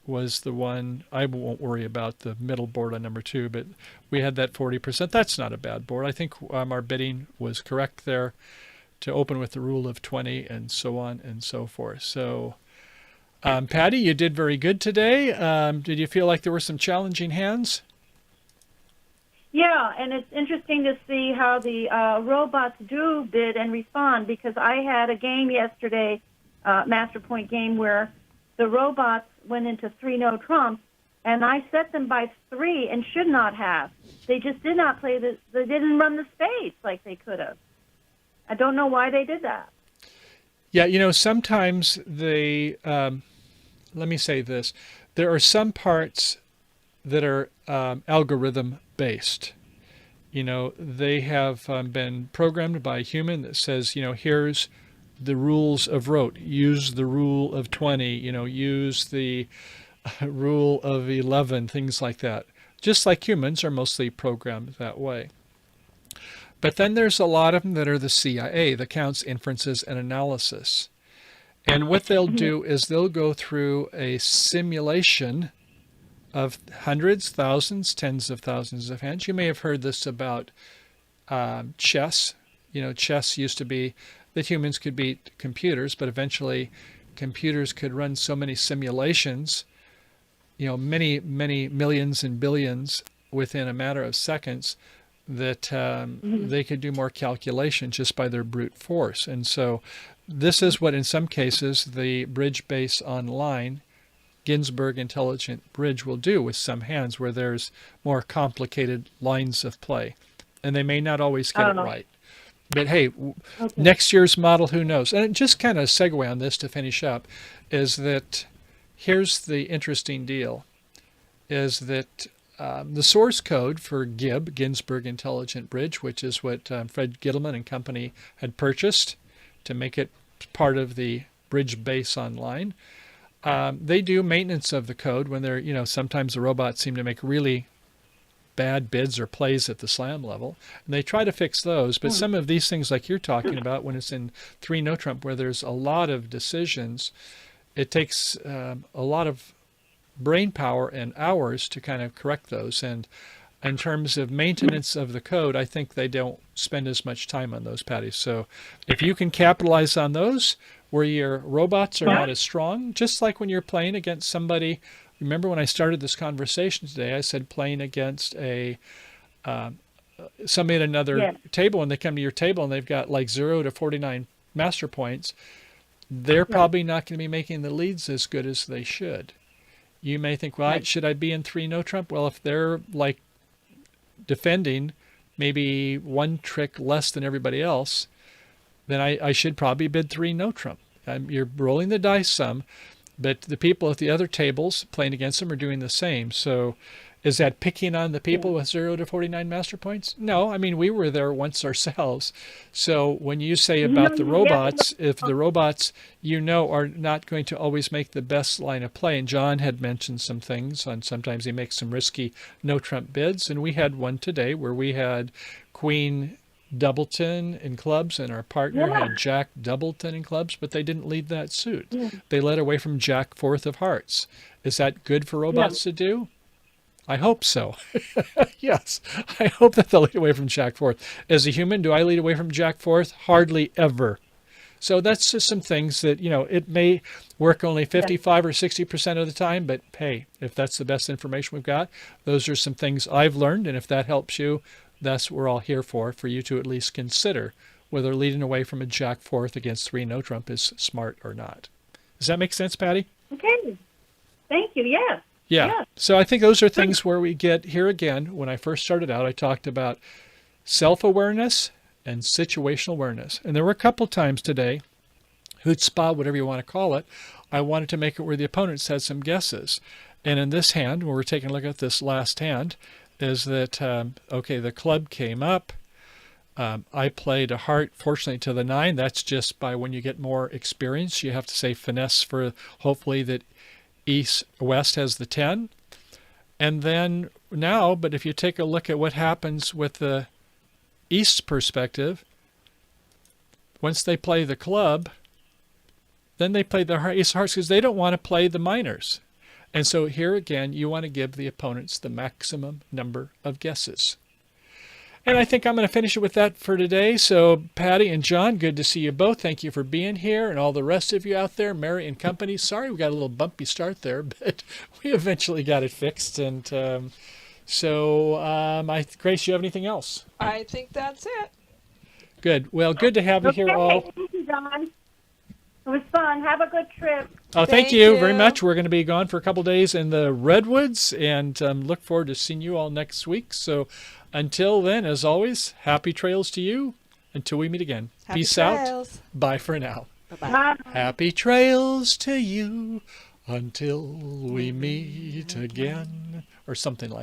was the one, I won't worry about the middle board on number 2, but we had that 40%. That's not a bad board. I think our bidding was correct there to open with the rule of 20 and so on and so forth. So, Patty, you did very good today. Did you feel like there were some challenging hands? Yeah, and it's interesting to see how the robots do bid and respond, because I had a game yesterday, Master Point game, where the robots went into 3 no trump, and I set them by 3 and should not have. They just did not play they didn't run the spades like they could have. I don't know why they did that. Yeah, sometimes they, let me say this, there are some parts that are algorithm based. They have been programmed by a human that says, here's the rules of rote. Use the rule of 20, use the rule of 11, things like that. Just like humans are mostly programmed that way. But then there's a lot of them that are the CIA, the counts, inferences, and analysis. And what they'll do is they'll go through a simulation of hundreds, thousands, tens of thousands of hands. You may have heard this about chess. Chess used to be that humans could beat computers, but eventually computers could run so many simulations, many, many millions and billions within a matter of seconds, that they could do more calculation just by their brute force. And so this is what in some cases the bridge base online Ginsburg Intelligent Bridge will do with some hands where there's more complicated lines of play. And they may not always get it right. But hey, next year's model, who knows? And just kind of segue on this to finish up, is that here's the interesting deal, is that the source code for GIB, Ginsburg Intelligent Bridge, which is what Fred Gittleman and company had purchased to make it part of the bridge base online, they do maintenance of the code when they're, sometimes the robots seem to make really bad bids or plays at the slam level. And they try to fix those. But some of these things like you're talking about, when it's in 3 no trump where there's a lot of decisions, it takes a lot of brain power and hours to kind of correct those. And in terms of maintenance of the code, I think they don't spend as much time on those, Patty. So if you can capitalize on those where your robots are not as strong, just like when you're playing against somebody. Remember when I started this conversation today, I said playing against somebody at another table, and they come to your table and they've got like 0 to 49 master points. They're probably not going to be making the leads as good as they should. You may think, well, should I be in 3 no trump? Well, if they're like defending maybe 1 trick less than everybody else, then I should probably bid 3 no trump. You're rolling the dice some, but the people at the other tables playing against them are doing the same. So Is that picking on the people with 0 to 49 master points? No, I mean, we were there once ourselves. So when you say about the robots, if the robots, are not going to always make the best line of play, and John had mentioned some things on sometimes he makes some risky no trump bids, and we had one today where we had Queen Doubleton in clubs and our partner had Jack Doubleton in clubs, but they didn't lead that suit. They led away from Jack Fourth of Hearts. Is that good for robots to do? I hope so. Yes, I hope that they'll lead away from Jack Fourth. As a human, do I lead away from Jack Fourth? Hardly ever. So that's just some things that, it may work only 55 or 60% of the time, but hey, if that's the best information we've got, those are some things I've learned. And if that helps you, that's what we're all here for you to at least consider whether leading away from a Jack Fourth against 3 no trump is smart or not. Does that make sense, Patty? Okay. Thank you. Yes. Yeah. Yes. So I think those are things where we get here again. When I first started out, I talked about self-awareness and situational awareness. And there were a couple times today, chutzpah, whatever you want to call it, I wanted to make it where the opponents had some guesses. And in this hand, when we're taking a look at this last hand, is that, the club came up. I played a heart, fortunately, to the 9. That's just by when you get more experience. You have to say finesse for hopefully that West has the 10. And then now, but if you take a look at what happens with the East's perspective, once they play the club, then they play the Ace of Hearts because they don't want to play the minors. And so here again, you want to give the opponents the maximum number of guesses. And I think I'm going to finish it with that for today. So Patty and John, good to see you both. Thank you for being here. And all the rest of you out there, Mary and company, sorry we got a little bumpy start there, but we eventually got it fixed. And Grace, you have anything else? I think that's it. Good. Well, good to have you here all. Thank you, John. It was fun. Have a good trip. Oh, thank Thank you you. very much. We're going to be gone for a couple days in the Redwoods and look forward to seeing you all next week. So until then, as always, happy trails to you until we meet again. Happy Peace trails. out. Bye for now. Bye-bye. Bye. Happy trails to you until we meet again, or something like that.